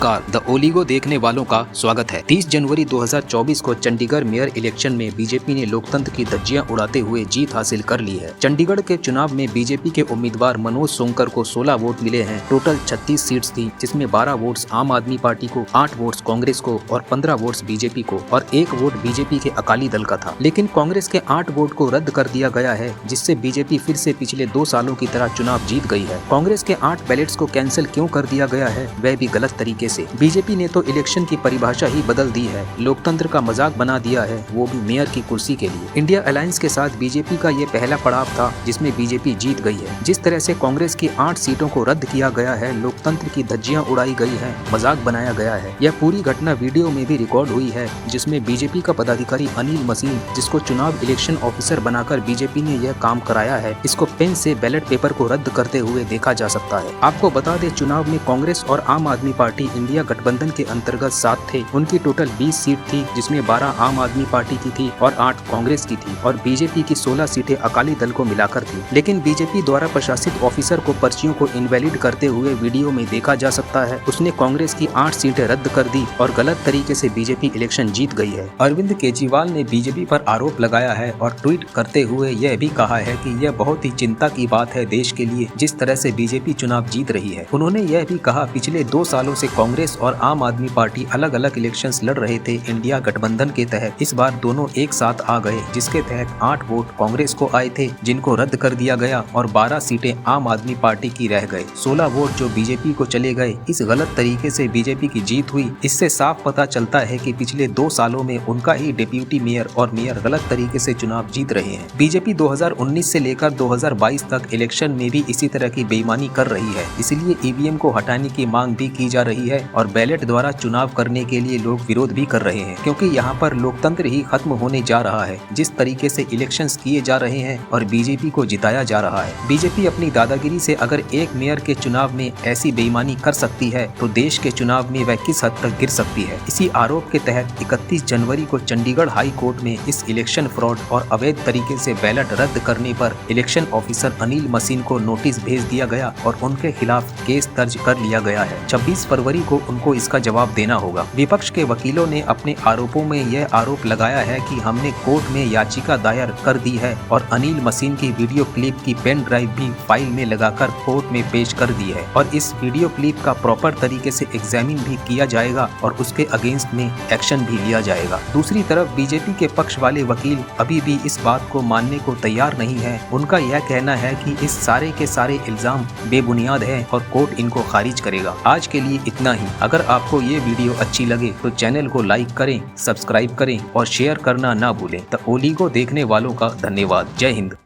नमस्कार, the oligo देखने वालों का स्वागत है। 30 जनवरी 2024 को चंडीगढ़ मेयर इलेक्शन में बीजेपी ने लोकतंत्र की धज्जियां उड़ाते हुए जीत हासिल कर ली है। चंडीगढ़ के चुनाव में बीजेपी के उम्मीदवार मनोज सोंकर को 16 वोट मिले हैं। टोटल 36 सीट्स थी, जिसमें 12 वोट्स आम आदमी पार्टी को, 8 वोट्स कांग्रेस को और 15 वोट्स बीजेपी को और 1 वोट बीजेपी के अकाली दल का था। लेकिन कांग्रेस के 8 वोट को रद्द कर दिया गया है, जिससे बीजेपी फिर से पिछले 2 सालों की तरह चुनाव जीत गई है। कांग्रेस के 8 बैलेट्स को कैंसिल क्यों कर दिया गया है, वह भी गलत तरीके से। बीजेपी ने तो इलेक्शन की परिभाषा ही बदल दी है, लोकतंत्र का मजाक बना दिया है, वो भी मेयर की कुर्सी के लिए। इंडिया अलायंस के साथ बीजेपी का ये पहला पड़ाव था जिसमें बीजेपी जीत गई है। जिस तरह से कांग्रेस की 8 सीटों को रद्द किया गया है, लोकतंत्र की धज्जियां उड़ाई गई है, मजाक बनाया गया है। यह पूरी घटना वीडियो में भी रिकॉर्ड हुई है, जिसमें बीजेपी का पदाधिकारी अनिल मसीन, जिसको चुनाव इलेक्शन ऑफिसर बनाकर बीजेपी ने यह काम कराया है, इसको पेन से बैलेट पेपर को रद्द करते हुए देखा जा सकता है। आपको बता दें, चुनाव में कांग्रेस और आम आदमी पार्टी इंडिया गठबंधन के अंतर्गत 7 थे। उनकी टोटल 20 सीट थी, जिसमें 12 आम आदमी पार्टी की थी और 8 कांग्रेस की थी और बीजेपी की 16 सीटें अकाली दल को मिलाकर थी। लेकिन बीजेपी द्वारा प्रशासित ऑफिसर को पर्चियों को इनवैलिड करते हुए वीडियो में देखा जा सकता है। उसने कांग्रेस की 8 सीटें रद्द कर दी और गलत तरीके से बीजेपी इलेक्शन जीत गई है। अरविंद केजरीवाल ने बीजेपी पर आरोप लगाया है और ट्वीट करते हुए यह भी कहा है कि यह बहुत ही चिंता की बात है देश के लिए, जिस तरह से बीजेपी चुनाव जीत रही है। उन्होंने यह भी कहा, पिछले 2 सालों से कांग्रेस और आम आदमी पार्टी अलग अलग इलेक्शंस लड़ रहे थे इंडिया गठबंधन के तहत। इस बार दोनों एक साथ आ गए, जिसके तहत 8 वोट कांग्रेस को आए थे, जिनको रद्द कर दिया गया और 12 सीटें आम आदमी पार्टी की रह गए। 16 वोट जो बीजेपी को चले गए। इस गलत तरीके से बीजेपी की जीत हुई। इससे साफ पता चलता है कि पिछले 2 सालों में उनका ही डिप्यूटी मेयर और मेयर गलत तरीके से चुनाव जीत रहे हैं। बीजेपी 2019 से लेकर 2022 तक इलेक्शन में भी इसी तरह की बेईमानी कर रही है, इसलिए ईवीएम को हटाने की मांग भी की जा रही है और बैलेट द्वारा चुनाव करने के लिए लोग विरोध भी कर रहे हैं, क्योंकि यहाँ पर लोकतंत्र ही खत्म होने जा रहा है। जिस तरीके से इलेक्शंस किए जा रहे हैं और बीजेपी को जिताया जा रहा है। बीजेपी अपनी दादागिरी से अगर एक मेयर के चुनाव में ऐसी बेईमानी कर सकती है, तो देश के चुनाव में वह किस हद तक गिर सकती है। इसी आरोप के तहत 31 जनवरी को चंडीगढ़ हाई कोर्ट में इस इलेक्शन फ्रॉड और अवैध तरीके से बैलेट रद्द करने पर इलेक्शन ऑफिसर अनिल मसीन को नोटिस भेज दिया गया और उनके खिलाफ केस दर्ज कर लिया गया है। 26 फरवरी को उनको इसका जवाब देना होगा। विपक्ष के वकीलों ने अपने आरोपों में यह आरोप लगाया है कि हमने कोर्ट में याचिका दायर कर दी है और अनिल मसीन की वीडियो क्लिप की पेन ड्राइव भी फाइल में लगाकर कोर्ट में पेश कर दी है और इस वीडियो क्लिप का प्रॉपर तरीके से एग्जामिन भी किया जाएगा और उसके अगेंस्ट में एक्शन भी लिया जाएगा। दूसरी तरफ बीजेपी के पक्ष वाले वकील अभी भी इस बात को मानने को तैयार नहीं है। उनका यह कहना है कि इस सारे के सारे इल्जाम बेबुनियाद है और कोर्ट इनको खारिज करेगा। आज के लिए इतना ही। अगर आपको ये वीडियो अच्छी लगे तो चैनल को लाइक करें, सब्सक्राइब करें और शेयर करना ना भूलें। द ओलिगो देखने वालों का धन्यवाद। जय हिंद।